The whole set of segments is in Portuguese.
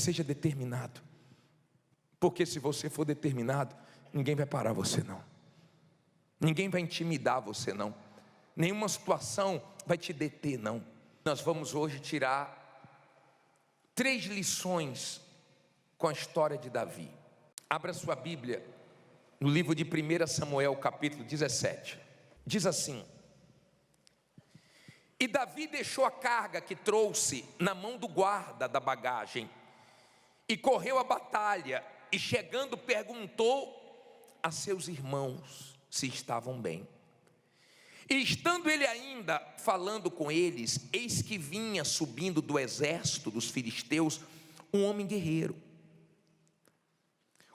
Seja determinado, porque se você for determinado, ninguém vai parar você não, ninguém vai intimidar você não, nenhuma situação vai te deter não. Nós vamos hoje tirar 3 lições com a história de Davi. Abra sua Bíblia no livro de 1 Samuel capítulo 17, diz assim: e Davi deixou a carga que trouxe na mão do guarda da bagagem e correu à batalha, e chegando perguntou a seus irmãos se estavam bem. E estando ele ainda falando com eles, eis que vinha subindo do exército dos filisteus um homem guerreiro,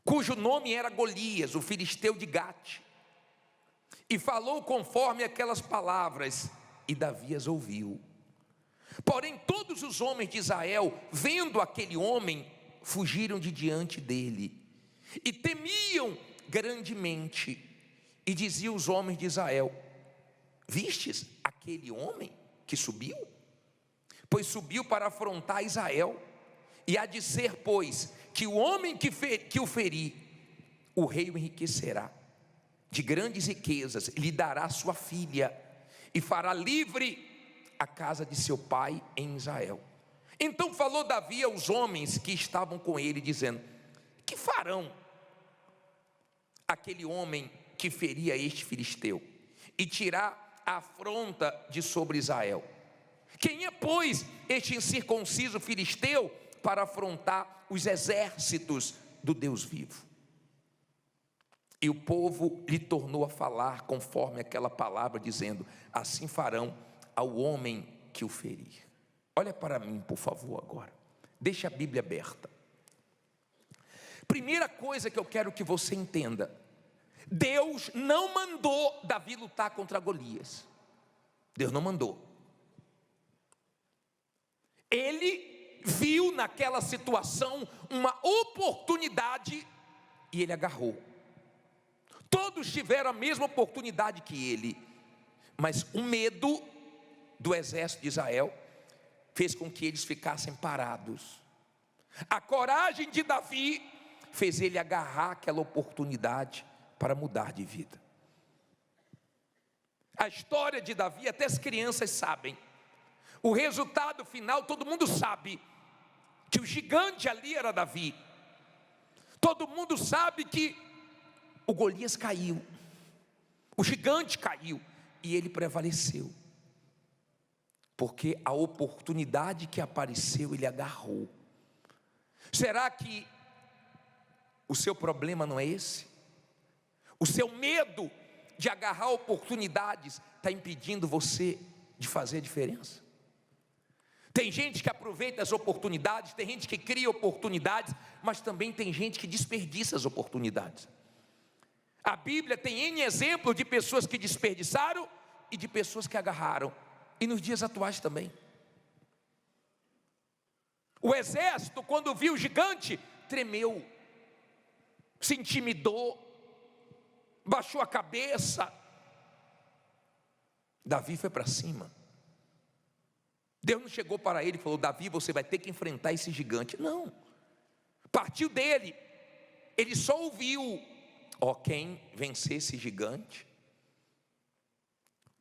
cujo nome era Golias, o filisteu de Gate, e falou conforme aquelas palavras, e Davi as ouviu. Porém todos os homens de Israel, vendo aquele homem, fugiram de diante dele, e temiam grandemente, e diziam os homens de Israel: vistes aquele homem que subiu? Pois subiu para afrontar Israel, e há de ser, pois, que o homem que o ferir, o rei o enriquecerá de grandes riquezas, lhe dará sua filha, e fará livre a casa de seu pai em Israel. Então falou Davi aos homens que estavam com ele, dizendo: que farão aquele homem que feria este filisteu e tirar a afronta de sobre Israel? Quem é, pois, este incircunciso filisteu para afrontar os exércitos do Deus vivo? E o povo lhe tornou a falar conforme aquela palavra, dizendo: assim farão ao homem que o ferir. Olha para mim, por favor, agora. Deixa a Bíblia aberta. Primeira coisa que eu quero que você entenda: Deus não mandou Davi lutar contra Golias. Deus não mandou. Ele viu naquela situação uma oportunidade e ele agarrou. Todos tiveram a mesma oportunidade que ele, mas o medo do exército de Israel fez com que eles ficassem parados. A coragem de Davi fez ele agarrar aquela oportunidade para mudar de vida. A história de Davi, até as crianças sabem. O resultado final, todo mundo sabe que o gigante ali era Davi. Todo mundo sabe que o Golias caiu, o gigante caiu, e ele prevaleceu, porque a oportunidade que apareceu, ele agarrou. Será que o seu problema não é esse? O seu medo de agarrar oportunidades está impedindo você de fazer a diferença? Tem gente que aproveita as oportunidades, tem gente que cria oportunidades, mas também tem gente que desperdiça as oportunidades. A Bíblia tem N exemplos de pessoas que desperdiçaram e de pessoas que agarraram. E nos dias atuais também. O exército, quando viu o gigante, tremeu, se intimidou, baixou a cabeça. Davi foi para cima. Deus não chegou para ele e falou: Davi, você vai ter que enfrentar esse gigante. Não, partiu dele. Ele só ouviu: ó, quem vencer esse gigante,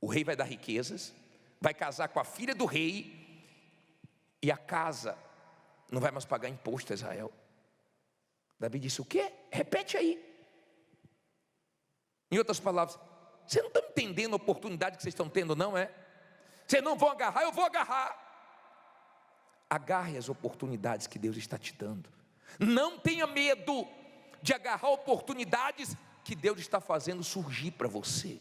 o rei vai dar riquezas, vai casar com a filha do rei, e a casa não vai mais pagar imposto a Israel. Davi disse: o quê? Repete aí. Em outras palavras, vocês não estão entendendo a oportunidade que vocês estão tendo, não é? Vocês não vão agarrar, eu vou agarrar. Agarre as oportunidades que Deus está te dando. Não tenha medo de agarrar oportunidades que Deus está fazendo surgir para você.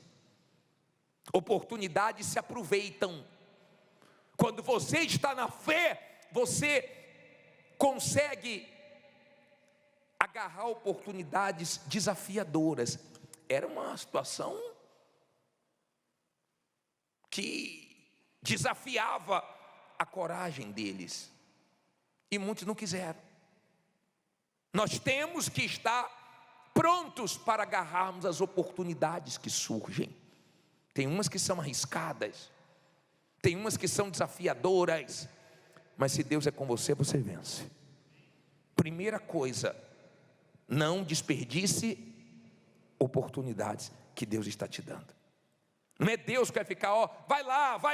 Oportunidades se aproveitam. Quando você está na fé, você consegue agarrar oportunidades desafiadoras. Era uma situação que desafiava a coragem deles, e muitos não quiseram. Nós temos que estar prontos para agarrarmos as oportunidades que surgem. Tem umas que são arriscadas, tem umas que são desafiadoras, mas se Deus é com você, você vence. Primeira coisa, não desperdice oportunidades que Deus está te dando. Não é Deus que vai ficar, vai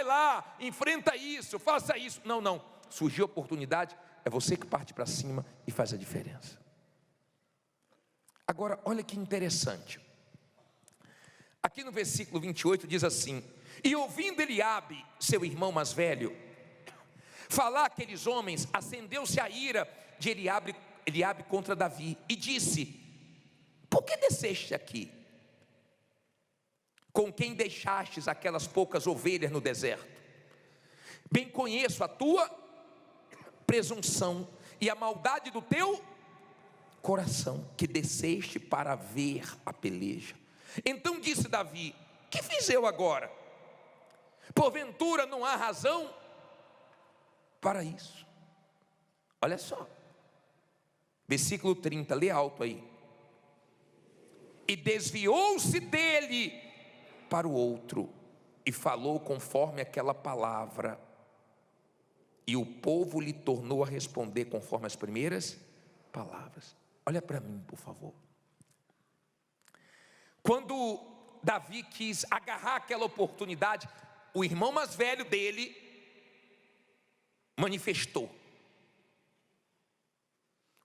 lá, enfrenta isso, faça isso. Não, não. Surgiu oportunidade, é você que parte para cima e faz a diferença. Agora, olha que interessante. Aqui no versículo 28 diz assim: e ouvindo Eliabe, seu irmão mais velho, falar aqueles homens, acendeu-se a ira de Eliabe contra Davi, e disse: por que desceste aqui? Com quem deixastes aquelas poucas ovelhas no deserto? Bem conheço a tua presunção e a maldade do teu coração, que desceste para ver a peleja. Então disse Davi: que fiz eu agora? Porventura não há razão para isso. Olha só, versículo 30, lê alto aí. E desviou-se dele para o outro, e falou conforme aquela palavra, e o povo lhe tornou a responder conforme as primeiras palavras. Olha para mim, por favor. Quando Davi quis agarrar aquela oportunidade, o irmão mais velho dele manifestou.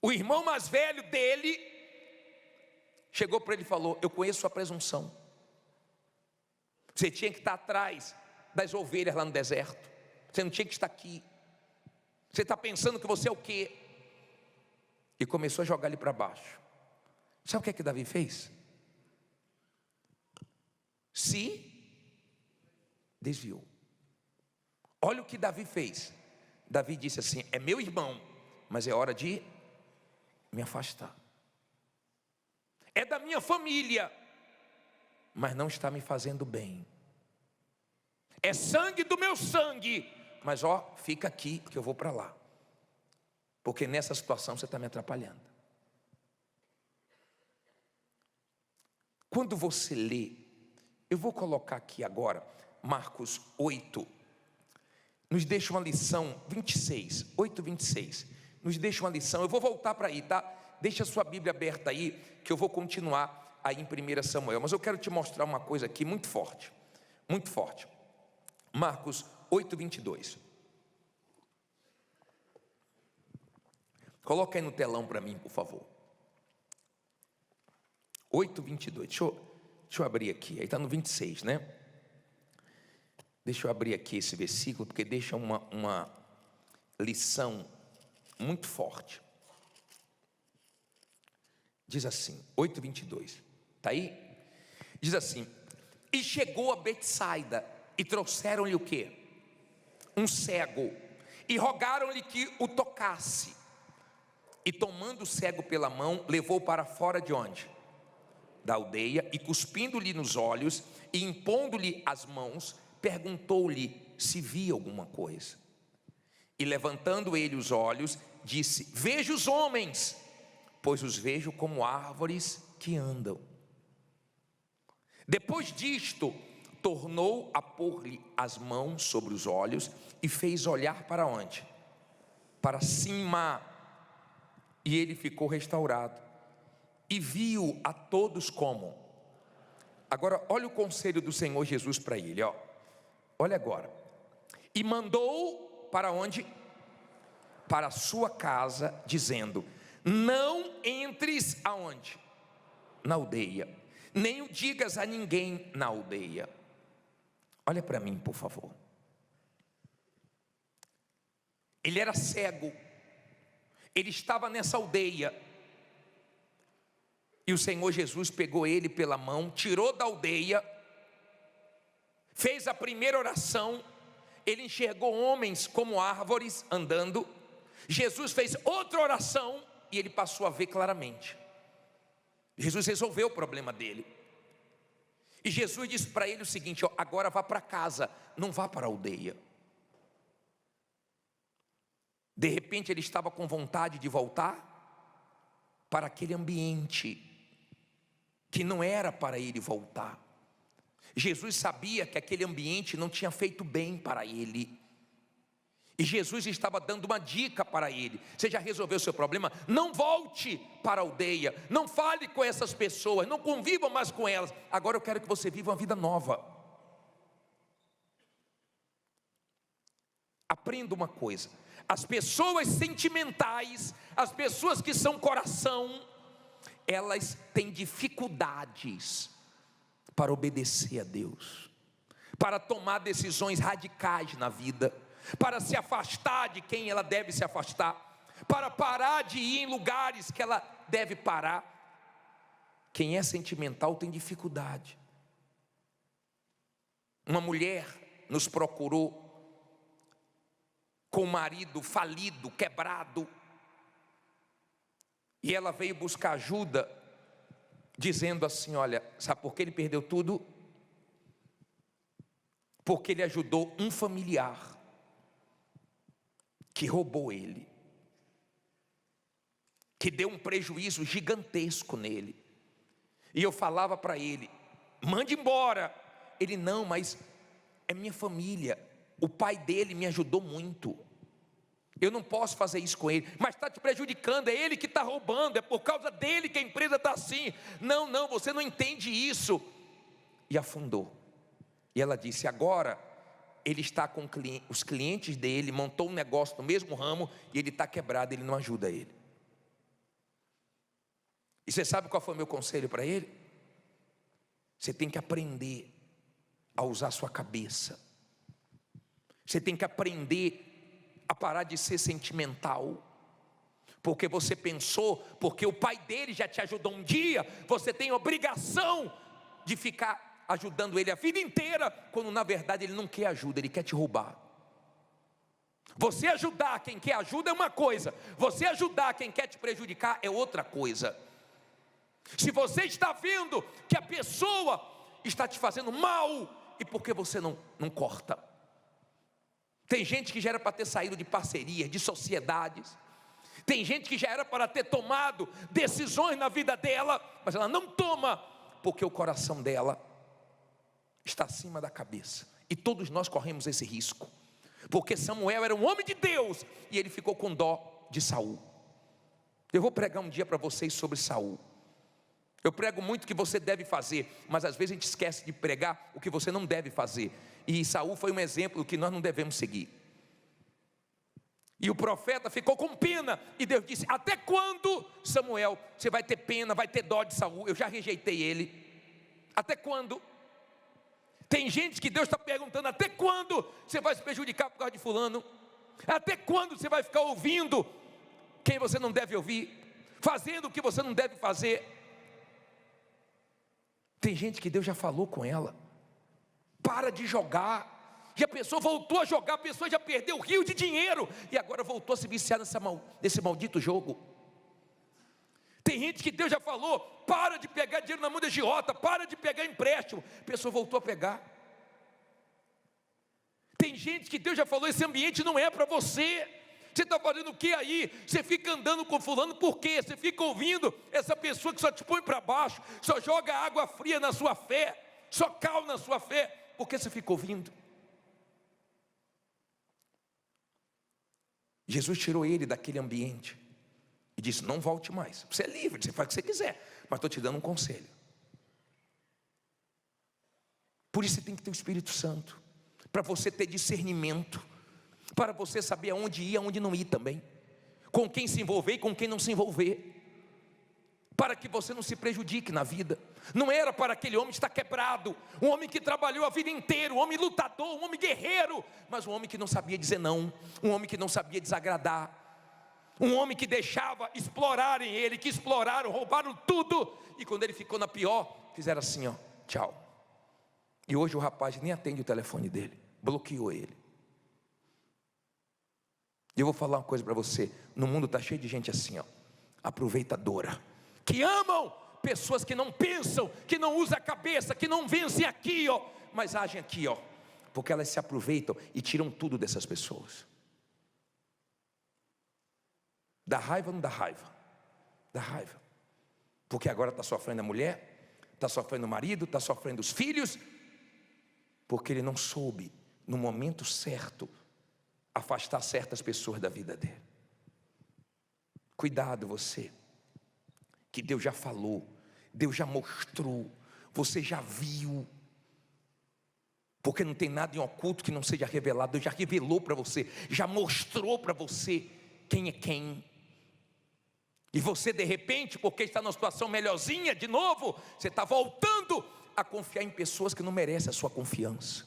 O irmão mais velho dele chegou para ele e falou: eu conheço sua presunção. Você tinha que estar atrás das ovelhas lá no deserto. Você não tinha que estar aqui. Você está pensando que você é o quê? E começou a jogar ele para baixo. Sabe o que é que Davi fez? Se desviou. Olha o que Davi fez. Davi disse assim: é meu irmão, mas é hora de me afastar. É da minha família, mas não está me fazendo bem. É sangue do meu sangue, mas fica aqui que eu vou para lá, porque nessa situação você está me atrapalhando. Quando você lê, eu vou colocar aqui agora Marcos 8, nos deixa uma lição, 26, 8, 26, nos deixa uma lição. Eu vou voltar para aí, tá? Deixa a sua Bíblia aberta aí, que eu vou continuar aí em 1 Samuel, mas eu quero te mostrar uma coisa aqui muito forte, muito forte. Marcos 8, 22. Coloca aí no telão para mim, por favor. 8, 22. Deixa eu abrir aqui, aí está no 26, né? Deixa eu abrir aqui esse versículo, porque deixa uma lição muito forte. Diz assim, 8, 22. Está aí? Diz assim: e chegou a Betsaida, e trouxeram-lhe o quê? Um cego, e rogaram-lhe que o tocasse. E tomando o cego pela mão, levou para fora de onde? Da aldeia, e cuspindo-lhe nos olhos, e impondo-lhe as mãos, perguntou-lhe se via alguma coisa. E levantando ele os olhos, disse: vejo os homens, pois os vejo como árvores que andam. Depois disto, tornou a pôr-lhe as mãos sobre os olhos, e fez olhar para onde? Para cima, e ele ficou restaurado, e viu a todos como. Agora olha o conselho do Senhor Jesus para ele, olha agora. E mandou para onde? Para a sua casa, dizendo: não entres aonde? Na aldeia, nem o digas a ninguém na aldeia. Olha para mim, por favor. Ele era cego, ele estava nessa aldeia, e o Senhor Jesus pegou ele pela mão, tirou da aldeia, fez a primeira oração. Ele enxergou homens como árvores andando. Jesus fez outra oração, e ele passou a ver claramente. Jesus resolveu o problema dele. E Jesus disse para ele o seguinte: agora vá para casa, não vá para a aldeia. De repente ele estava com vontade de voltar para aquele ambiente que não era para ele voltar. Jesus sabia que aquele ambiente não tinha feito bem para ele, E Jesus estava dando uma dica para ele: você já resolveu o seu problema? Não volte para a aldeia, não fale com essas pessoas, não conviva mais com elas. Agora eu quero que você viva uma vida nova. Aprenda uma coisa: as pessoas sentimentais, as pessoas que são coração, elas têm dificuldades para obedecer a Deus, para tomar decisões radicais na vida, para se afastar de quem ela deve se afastar, para parar de ir em lugares que ela deve parar. Quem é sentimental tem dificuldade. Uma mulher nos procurou com o marido falido, quebrado, e ela veio buscar ajuda, dizendo assim: olha, sabe por que ele perdeu tudo? Porque ele ajudou um familiar que roubou ele, que deu um prejuízo gigantesco nele. E eu falava para ele: mande embora. Ele: não, mas é minha família, o pai dele me ajudou muito, eu não posso fazer isso com ele. Mas está te prejudicando, é ele que está roubando, é por causa dele que a empresa está assim. Não, não, você não entende isso. E afundou. E ela disse: agora ele está com os clientes dele, montou um negócio no mesmo ramo, e ele está quebrado, ele não ajuda ele. E você sabe qual foi o meu conselho para ele? Você tem que aprender a usar a sua cabeça. Você tem que aprender a parar de ser sentimental, porque você pensou, porque o pai dele já te ajudou um dia, você tem obrigação de ficar ajudando ele a vida inteira, quando na verdade ele não quer ajuda, ele quer te roubar. Você ajudar quem quer ajuda é uma coisa, você ajudar quem quer te prejudicar é outra coisa. Se você está vendo que a pessoa está te fazendo mal, e por que você não corta? Tem gente que já era para ter saído de parcerias, de sociedades. Tem gente que já era para ter tomado decisões na vida dela, mas ela não toma, porque o coração dela está acima da cabeça. E todos nós corremos esse risco, porque Samuel era um homem de Deus, e ele ficou com dó de Saul. Eu vou pregar um dia para vocês sobre Saul. Eu prego muito o que você deve fazer, mas às vezes a gente esquece de pregar o que você não deve fazer. E Saul foi um exemplo do que nós não devemos seguir. E o profeta ficou com pena, e Deus disse: até quando, Samuel, você vai ter pena, vai ter dó de Saul? Eu já rejeitei ele. Até quando? Tem gente que Deus está perguntando: até quando você vai se prejudicar por causa de fulano? Até quando você vai ficar ouvindo quem você não deve ouvir, fazendo o que você não deve fazer? Tem gente que Deus já falou com ela: para de jogar. E a pessoa voltou a jogar, a pessoa já perdeu rios de dinheiro, e agora voltou a se viciar nesse maldito jogo. Tem gente que Deus já falou: para de pegar dinheiro na mão de agiota, para de pegar empréstimo. A pessoa voltou a pegar. Tem gente que Deus já falou: esse ambiente não é para você. Você está fazendo o que aí? Você fica andando com fulano, por quê? Você fica ouvindo essa pessoa que só te põe para baixo, só joga água fria na sua fé, só cal na sua fé. Por que você fica ouvindo? Jesus tirou ele daquele ambiente e disse: não volte mais. Você é livre, você faz o que você quiser, mas estou te dando um conselho. Por isso você tem que ter o Espírito Santo, para você ter discernimento, para você saber aonde ir, aonde não ir também, com quem se envolver e com quem não se envolver, para que você não se prejudique na vida. Não era para aquele homem estar quebrado, um homem que trabalhou a vida inteira, um homem lutador, um homem guerreiro, mas um homem que não sabia dizer não, um homem que não sabia desagradar, um homem que deixava explorarem ele, que exploraram, roubaram tudo, e quando ele ficou na pior, fizeram assim, ó, tchau. E hoje o rapaz nem atende o telefone dele, bloqueou ele. E eu vou falar uma coisa para você: no mundo está cheio de gente assim, ó, aproveitadora, que amam pessoas que não pensam, que não usam a cabeça, que não vencem aqui, ó, mas agem aqui, ó, porque elas se aproveitam e tiram tudo dessas pessoas. Dá raiva ou não dá raiva? Dá raiva, porque agora está sofrendo a mulher, está sofrendo o marido, está sofrendo os filhos, porque ele não soube no momento certo afastar certas pessoas da vida dele. Cuidado você, que Deus já falou, Deus já mostrou, você já viu, porque não tem nada em oculto que não seja revelado. Deus já revelou para você, já mostrou para você quem é quem. E você de repente, porque está numa situação melhorzinha de novo, você está voltando a confiar em pessoas que não merecem a sua confiança.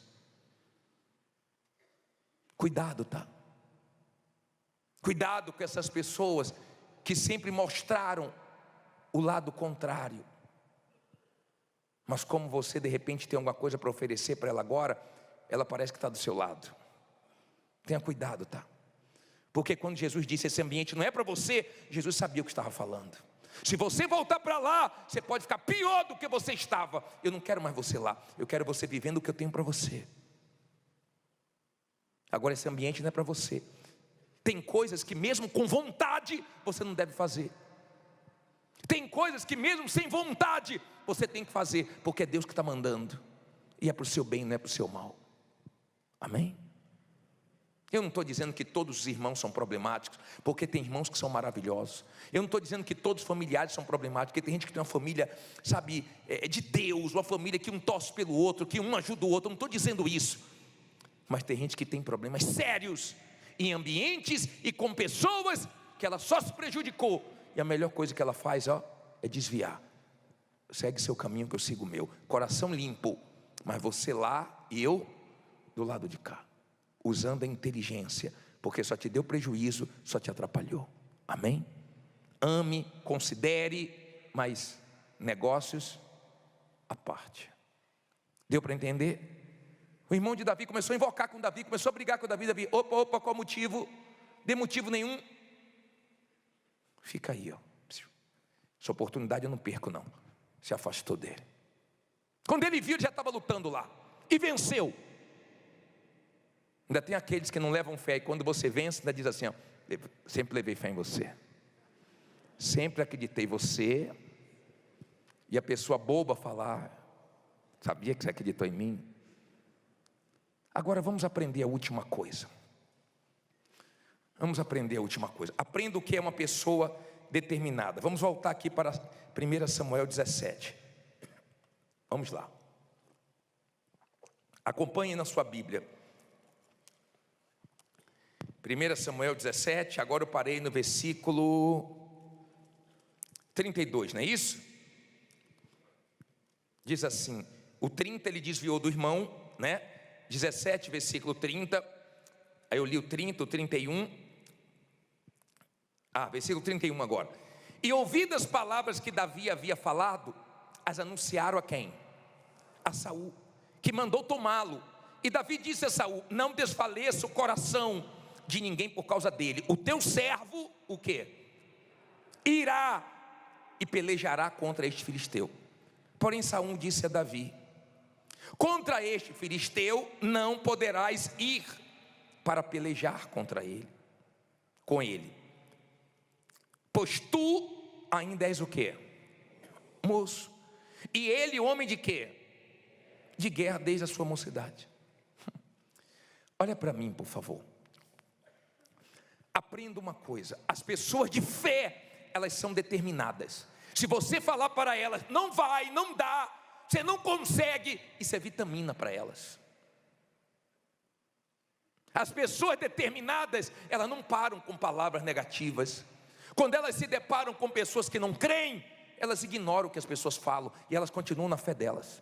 Cuidado, tá? Cuidado com essas pessoas que sempre mostraram o lado contrário, mas como você de repente tem alguma coisa para oferecer para ela agora, ela parece que está do seu lado. Tenha cuidado, tá? Porque quando Jesus disse esse ambiente não é para você, Jesus sabia o que estava falando. Se você voltar para lá, você pode ficar pior do que você estava. Eu não quero mais você lá, eu quero você vivendo o que eu tenho para você. Agora esse ambiente não é para você. Tem coisas que mesmo com vontade você não deve fazer. Tem coisas que mesmo sem vontade você tem que fazer, porque é Deus que está mandando. E é para o seu bem, não é para o seu mal. Amém? Eu não estou dizendo que todos os irmãos são problemáticos, porque tem irmãos que são maravilhosos. Eu não estou dizendo que todos os familiares são problemáticos, porque tem gente que tem uma família, sabe, de Deus, uma família que um torce pelo outro, que um ajuda o outro. Eu não estou dizendo isso. Mas tem gente que tem problemas sérios em ambientes e com pessoas que ela só se prejudicou, e a melhor coisa que ela faz, é desviar. Segue seu caminho que eu sigo o meu. Coração limpo, mas você lá e eu do lado de cá, usando a inteligência, porque só te deu prejuízo, só te atrapalhou. Amém? Ame, considere, mas negócios à parte. Deu para entender? O irmão de Davi começou a invocar com Davi, começou a brigar com Davi. Davi, opa, qual motivo? De motivo nenhum. Fica aí, essa oportunidade eu não perco não. Se afastou dele. Quando ele viu, ele já estava lutando lá e venceu. Ainda tem aqueles que não levam fé, e quando você vence, ainda diz assim, sempre levei fé em você, sempre acreditei em você. E a pessoa boba falar, sabia que você acreditou em mim? Agora vamos aprender a última coisa. Vamos aprender a última coisa. Aprenda o que é uma pessoa determinada. Vamos voltar aqui para 1 Samuel 17. Vamos lá. Acompanhe na sua Bíblia. 1 Samuel 17, agora eu parei no versículo 32, não é isso? Diz assim, o 30 ele desviou do irmão, né? 17, versículo 30, aí eu li o 30, o 31, versículo 31 agora. E ouvidas as palavras que Davi havia falado, as anunciaram a quem? A Saul, que mandou tomá-lo. E Davi disse a Saul, não desfaleça o coração de ninguém por causa dele. O teu servo, o quê? Irá e pelejará contra este filisteu. Porém Saul disse a Davi, contra este filisteu não poderás ir para pelejar contra ele, com ele, pois tu ainda és o quê? Moço. E ele homem de quê? De guerra desde a sua mocidade. Olha para mim, por favor. Aprenda uma coisa, as pessoas de fé, elas são determinadas. Se você falar para elas, não vai, não dá, você não consegue, isso é vitamina para elas. As pessoas determinadas, elas não param com palavras negativas. Quando elas se deparam com pessoas que não creem, elas ignoram o que as pessoas falam e elas continuam na fé delas.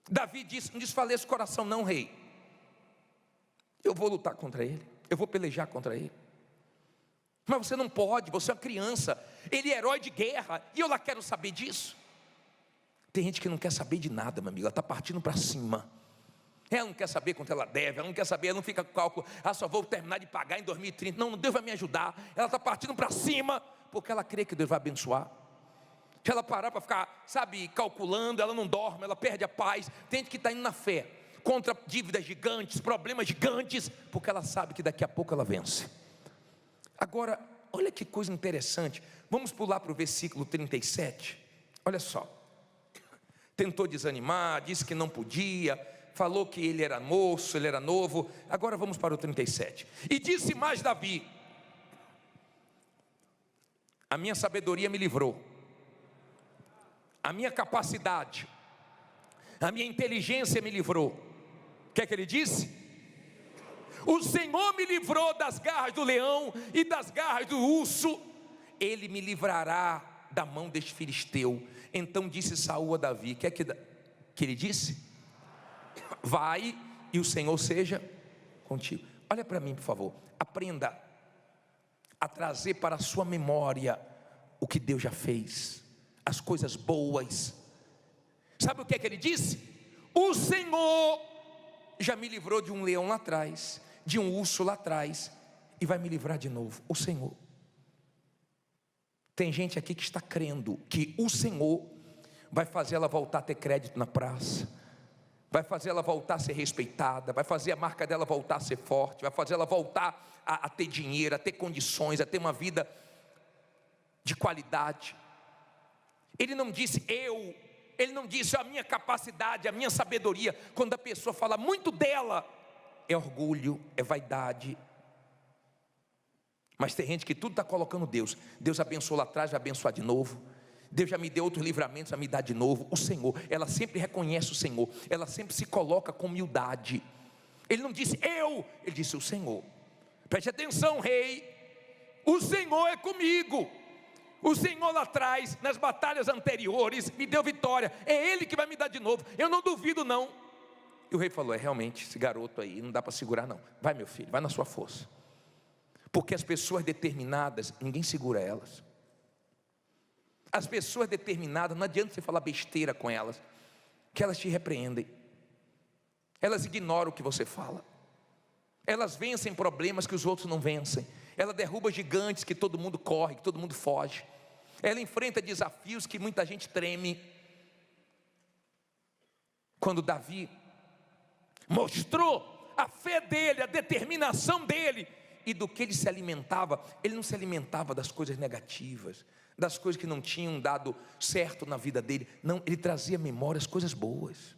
Davi disse, não desfaleça o coração não, rei. Eu vou lutar contra ele, eu vou pelejar contra ele. Mas você não pode, você é uma criança. Ele é herói de guerra e eu lá quero saber disso. Tem gente que não quer saber de nada, meu amigo, ela está partindo para cima. Ela não quer saber quanto ela deve, ela não quer saber, ela não fica com cálculo, só vou terminar de pagar em 2030. Não, Deus vai me ajudar. Ela está partindo para cima, porque ela crê que Deus vai abençoar. Se ela parar para ficar, calculando, ela não dorme, ela perde a paz. Tem gente que está indo na fé, contra dívidas gigantes, problemas gigantes, porque ela sabe que daqui a pouco ela vence. Agora, olha que coisa interessante, vamos pular para o versículo 37, olha só. Tentou desanimar, disse que não podia, falou que ele era moço, ele era novo. Agora vamos para o 37. E disse mais Davi: a minha sabedoria me livrou, a minha capacidade, a minha inteligência me livrou. O que é que ele disse? O Senhor me livrou das garras do leão e das garras do urso. Ele me livrará da mão deste filisteu. Então disse Saul a Davi: que é que ele disse? Vai e o Senhor seja contigo. Olha para mim, por favor. Aprenda a trazer para a sua memória o que Deus já fez, as coisas boas. Sabe o que é que ele disse? O Senhor já me livrou de um leão lá atrás, de um urso lá atrás, e vai me livrar de novo. O Senhor. Tem gente aqui que está crendo que o Senhor vai fazer ela voltar a ter crédito na praça, vai fazer ela voltar a ser respeitada, vai fazer a marca dela voltar a ser forte, vai fazer ela voltar a ter dinheiro, a ter condições, a ter uma vida de qualidade. Ele não disse ele não disse a minha capacidade, a minha sabedoria. Quando a pessoa fala muito dela, é orgulho, é vaidade. Mas tem gente que tudo está colocando Deus. Deus abençoou lá atrás, vai abençoar de novo. Deus já me deu outros livramentos, vai me dar de novo. O Senhor, ela sempre reconhece o Senhor, ela sempre se coloca com humildade. Ele não disse ele disse o Senhor. Preste atenção, rei, o Senhor é comigo. O Senhor lá atrás, nas batalhas anteriores, me deu vitória. É Ele que vai me dar de novo, eu não duvido não. E o rei falou: realmente, esse garoto aí não dá para segurar não. Vai, meu filho, vai na sua força. Porque as pessoas determinadas, ninguém segura elas. As pessoas determinadas, não adianta você falar besteira com elas, que elas te repreendem. Elas ignoram o que você fala. Elas vencem problemas que os outros não vencem. Ela derruba gigantes que todo mundo corre, que todo mundo foge. Ela enfrenta desafios que muita gente treme. Quando Davi mostrou a fé dele, a determinação dele e do que ele se alimentava, ele não se alimentava das coisas negativas, das coisas que não tinham dado certo na vida dele. Não, ele trazia à memória as coisas boas.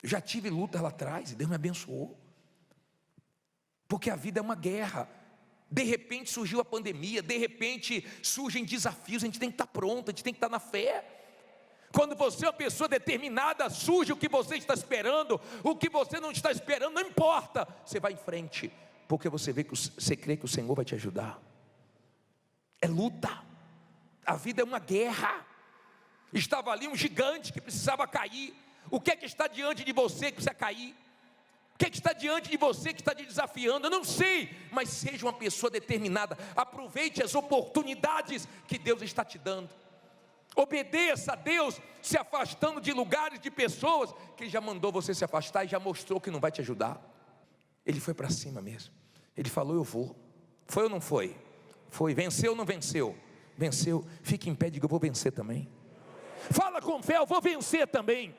Eu já tive luta lá atrás e Deus me abençoou. Porque a vida é uma guerra. De repente surgiu a pandemia, de repente surgem desafios, a gente tem que estar pronto, a gente tem que estar na fé. Quando você é uma pessoa determinada, surge o que você está esperando, o que você não está esperando, não importa, você vai em frente, porque você crê que o Senhor vai te ajudar. É luta, a vida é uma guerra. Estava ali um gigante que precisava cair. O que é que está diante de você que precisa cair? O que é que está diante de você que está te desafiando? Eu não sei, mas seja uma pessoa determinada. Aproveite as oportunidades que Deus está te dando. Obedeça a Deus, se afastando de lugares, de pessoas que Ele já mandou você se afastar e já mostrou que não vai te ajudar. Ele foi para cima mesmo. Ele falou: eu vou. Foi ou não foi? Foi. Venceu ou não venceu? Venceu. Fique em pé e diga: eu vou vencer também. Fala com fé: eu vou vencer também.